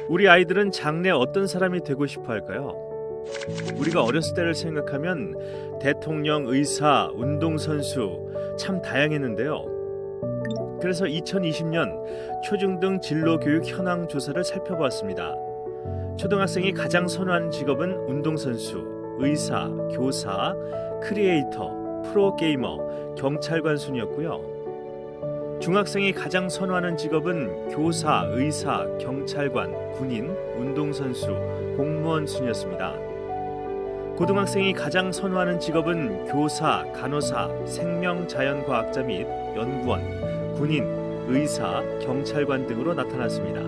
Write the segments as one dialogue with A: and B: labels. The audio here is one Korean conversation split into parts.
A: 우리 아이들은 장래 어떤 사람이 되고 싶어 할까요? 우리가 어렸을 때를 생각하면 대통령, 의사, 운동선수 참 다양했는데요. 그래서 2020년 초중등 진로교육 현황 조사를 살펴보았습니다. 초등학생이 가장 선호하는 직업은 운동선수, 의사, 교사, 크리에이터, 프로게이머, 경찰관 순이었고요. 중학생이 가장 선호하는 직업은 교사, 의사, 경찰관, 군인, 운동선수, 공무원 순이었습니다. 고등학생이 가장 선호하는 직업은 교사, 간호사, 생명자연과학자 및 연구원, 군인, 의사, 경찰관 등으로 나타났습니다.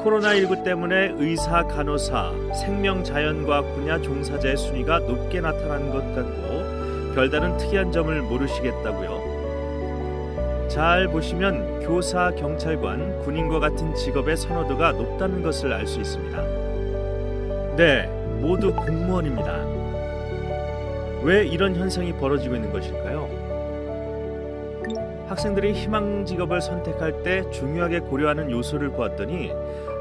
A: 코로나19 때문에 의사, 간호사, 생명자연과학 분야 종사자의 순위가 높게 나타난 것 같고 별다른 특이한 점을 모르시겠다고요? 잘 보시면 교사, 경찰관, 군인과 같은 직업의 선호도가 높다는 것을 알 수 있습니다. 네, 모두 공무원입니다. 왜 이런 현상이 벌어지고 있는 것일까요? 학생들이 희망 직업을 선택할 때 중요하게 고려하는 요소를 보았더니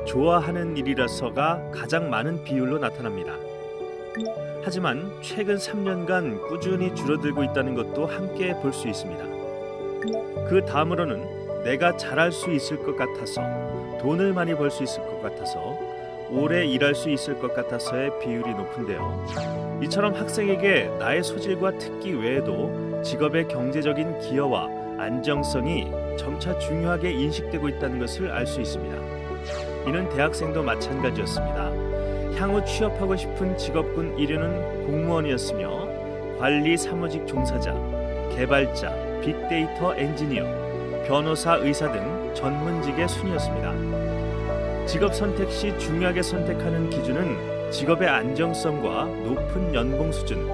A: 좋아하는 일이라서가 가장 많은 비율로 나타납니다. 하지만 최근 3년간 꾸준히 줄어들고 있다는 것도 함께 볼 수 있습니다. 그 다음으로는 내가 잘할 수 있을 것 같아서, 돈을 많이 벌 수 있을 것 같아서, 오래 일할 수 있을 것 같아서의 비율이 높은데요. 이처럼 학생에게 나의 소질과 특기 외에도 직업의 경제적인 기여와 안정성이 점차 중요하게 인식되고 있다는 것을 알 수 있습니다. 이는 대학생도 마찬가지였습니다. 향후 취업하고 싶은 직업군 1위는 공무원이었으며 관리 사무직 종사자, 개발자, 빅데이터 엔지니어, 변호사, 의사 등 전문직의 순이었습니다. 직업 선택 시 중요하게 선택하는 기준은 직업의 안정성과 높은 연봉 수준,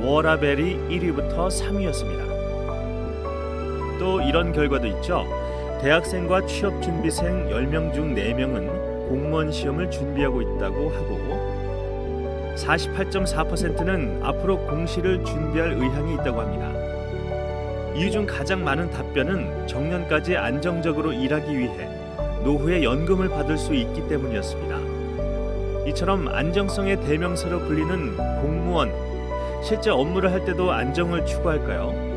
A: 워라벨이 1위부터 3위였습니다. 또 이런 결과도 있죠. 대학생과 취업준비생 10명 중 4명은 공무원 시험을 준비하고 있다고 하고 48.4%는 앞으로 공시를 준비할 의향이 있다고 합니다. 이유 중 가장 많은 답변은 정년까지 안정적으로 일하기 위해 노후에 연금을 받을 수 있기 때문이었습니다. 이처럼 안정성의 대명사로 불리는 공무원, 실제 업무를 할 때도 안정을 추구할까요?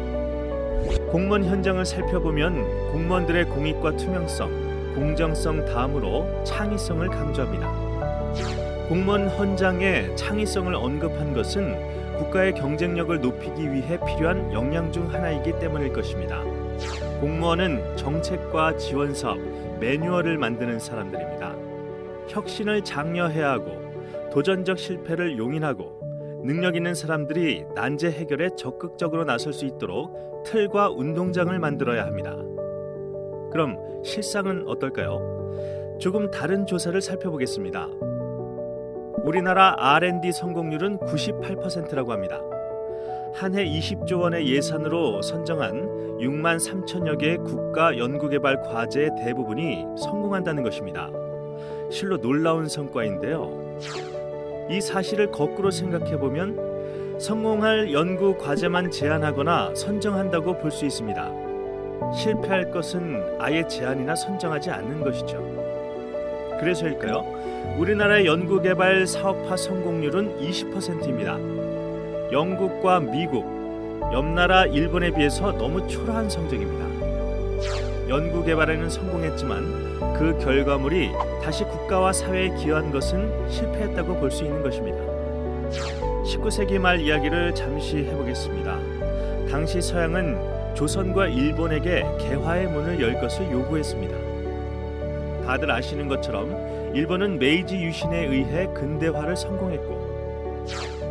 A: 공무원 현장을 살펴보면 공무원들의 공익과 투명성, 공정성 다음으로 창의성을 강조합니다. 공무원 헌장에 창의성을 언급한 것은 국가의 경쟁력을 높이기 위해 필요한 역량 중 하나이기 때문일 것입니다. 공무원은 정책과 지원 사업, 매뉴얼을 만드는 사람들입니다. 혁신을 장려해야 하고 도전적 실패를 용인하고 능력 있는 사람들이 난제 해결에 적극적으로 나설 수 있도록 틀과 운동장을 만들어야 합니다. 그럼 실상은 어떨까요? 조금 다른 조사를 살펴보겠습니다. 우리나라 R&D 성공률은 98%라고 합니다. 한 해 20조 원의 예산으로 선정한 6만 3천여 개의 국가 연구개발 과제의 대부분이 성공한다는 것입니다. 실로 놀라운 성과인데요. 이 사실을 거꾸로 생각해보면 성공할 연구 과제만 제안하거나 선정한다고 볼 수 있습니다. 실패할 것은 아예 제안이나 선정하지 않는 것이죠. 그래서일까요? 우리나라의 연구개발 사업화 성공률은 20%입니다. 영국과 미국, 옆나라 일본에 비해서 너무 초라한 성적입니다. 연구개발에는 성공했지만 그 결과물이 다시 국가와 사회에 기여한 것은 실패했다고 볼 수 있는 것입니다. 19세기 말 이야기를 잠시 해보겠습니다. 당시 서양은 조선과 일본에게 개화의 문을 열 것을 요구했습니다. 다들 아시는 것처럼 일본은 메이지 유신에 의해 근대화를 성공했고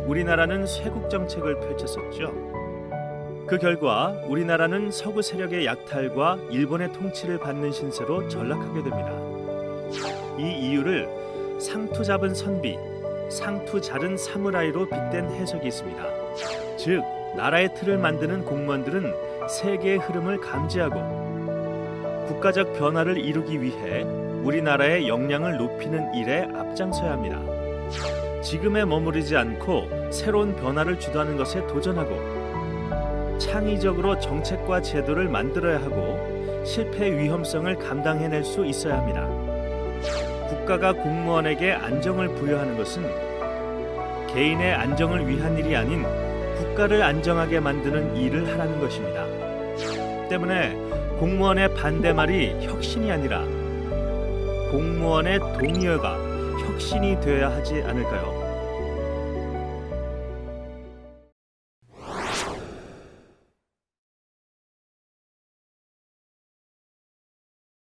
A: 우리나라는 쇄국 정책을 펼쳤었죠. 그 결과 우리나라는 서구 세력의 약탈과 일본의 통치를 받는 신세로 전락하게 됩니다. 이 이유를 상투 잡은 선비, 상투 자른 사무라이로 빗댄 해석이 있습니다. 즉, 나라의 틀을 만드는 공무원들은 세계의 흐름을 감지하고 국가적 변화를 이루기 위해 우리나라의 역량을 높이는 일에 앞장서야 합니다. 지금에 머무르지 않고 새로운 변화를 주도하는 것에 도전하고 창의적으로 정책과 제도를 만들어야 하고 실패 위험성을 감당해낼 수 있어야 합니다. 국가가 공무원에게 안정을 부여하는 것은 개인의 안정을 위한 일이 아닌 국가를 안정하게 만드는 일을 하라는 것입니다. 때문에 공무원의 반대말이 혁신이 아니라 공무원의 동의어가 혁신이 되어야 하지 않을까요?